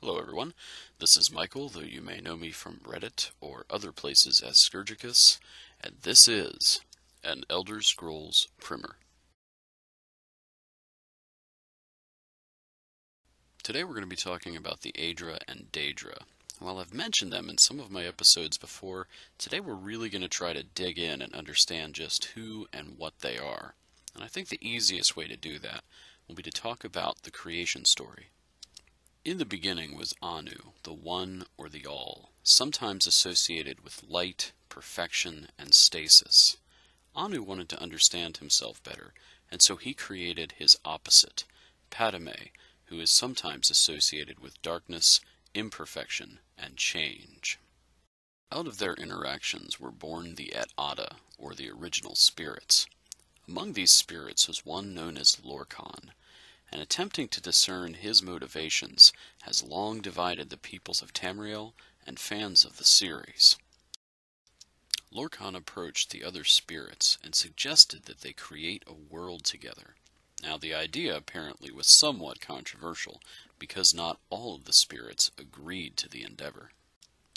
Hello everyone, this is Michael, though you may know me from Reddit or other places as Scourgicus, and this is an Elder Scrolls primer. Today we're going to be talking about the Aedra and Daedra. While I've mentioned them in some of my episodes before, today we're really going to try to dig in and understand just who and what they are. And I think the easiest way to do that will be to talk about the creation story. In the beginning was Anu, the One or the All, sometimes associated with light, perfection, and stasis. Anu wanted to understand himself better, and so he created his opposite, Padme, who is sometimes associated with darkness, imperfection, and change. Out of their interactions were born the Aedra, or the original spirits. Among these spirits was one known as Lorkhan, and attempting to discern his motivations has long divided the peoples of Tamriel and fans of the series. Lorkhan approached the other spirits and suggested that they create a world together. Now the idea apparently was somewhat controversial, because not all of the spirits agreed to the endeavor.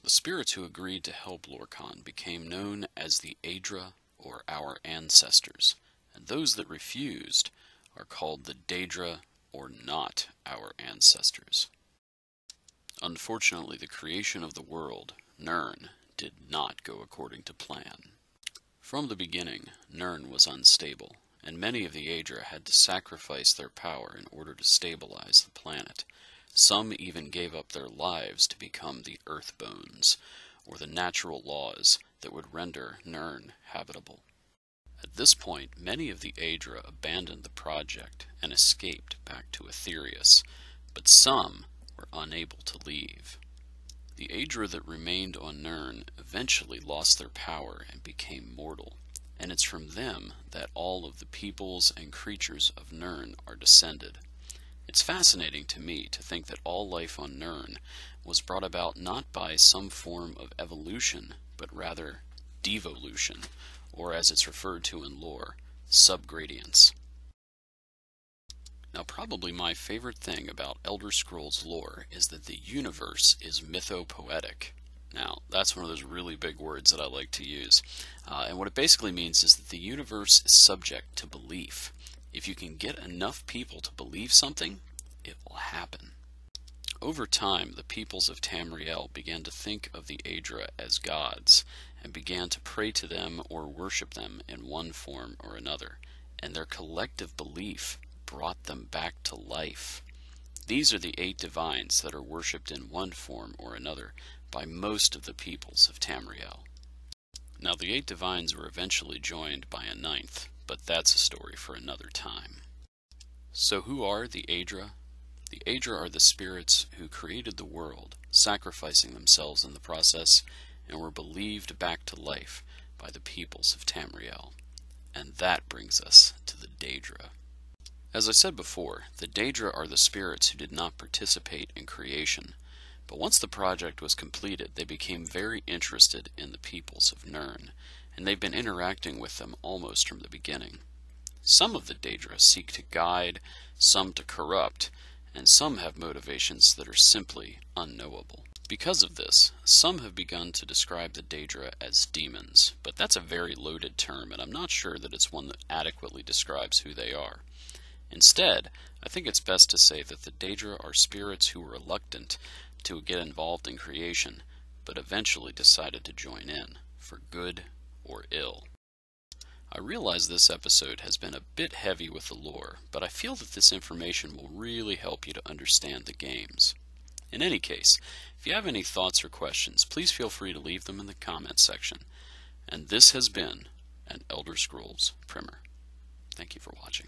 The spirits who agreed to help Lorkhan became known as the Aedra, or our ancestors, and those that refused are called the Daedra, or not our ancestors. Unfortunately, the creation of the world, Nirn, did not go according to plan. From the beginning, Nirn was unstable, and many of the Aedra had to sacrifice their power in order to stabilize the planet. Some even gave up their lives to become the Earthbones, or the natural laws that would render Nirn habitable. At this point, many of the Aedra abandoned the project and escaped back to Aetherius, but some were unable to leave. The Aedra that remained on Nirn eventually lost their power and became mortal, and it's from them that all of the peoples and creatures of Nirn are descended. It's fascinating to me to think that all life on Nirn was brought about not by some form of evolution, but rather devolution, or as it's referred to in lore, Sub-gradience. Now probably my favorite thing about Elder Scrolls lore is that the universe is mythopoetic. Now that's one of those really big words that I like to use, and what it basically means is that the universe is subject to belief. If you can get enough people to believe something, it will happen. Over time, the peoples of Tamriel began to think of the Aedra as gods, and began to pray to them or worship them in one form or another, and their collective belief brought them back to life. These are the 8 divines that are worshipped in one form or another by most of the peoples of Tamriel. Now the 8 divines were eventually joined by a 9th, but that's a story for another time. So who are the Aedra? The Aedra are the spirits who created the world, sacrificing themselves in the process, and were believed back to life by the peoples of Tamriel. And that brings us to the Daedra. As I said before, the Daedra are the spirits who did not participate in creation, but once the project was completed, they became very interested in the peoples of Nirn, and they've been interacting with them almost from the beginning. Some of the Daedra seek to guide, some to corrupt, and some have motivations that are simply unknowable. Because of this, some have begun to describe the Daedra as demons, but that's a very loaded term, and I'm not sure that it's one that adequately describes who they are. Instead, I think it's best to say that the Daedra are spirits who were reluctant to get involved in creation, but eventually decided to join in, for good or ill. I realize this episode has been a bit heavy with the lore, but I feel that this information will really help you to understand the games. In any case, if you have any thoughts or questions, please feel free to leave them in the comments section. And this has been an Elder Scrolls primer. Thank you for watching.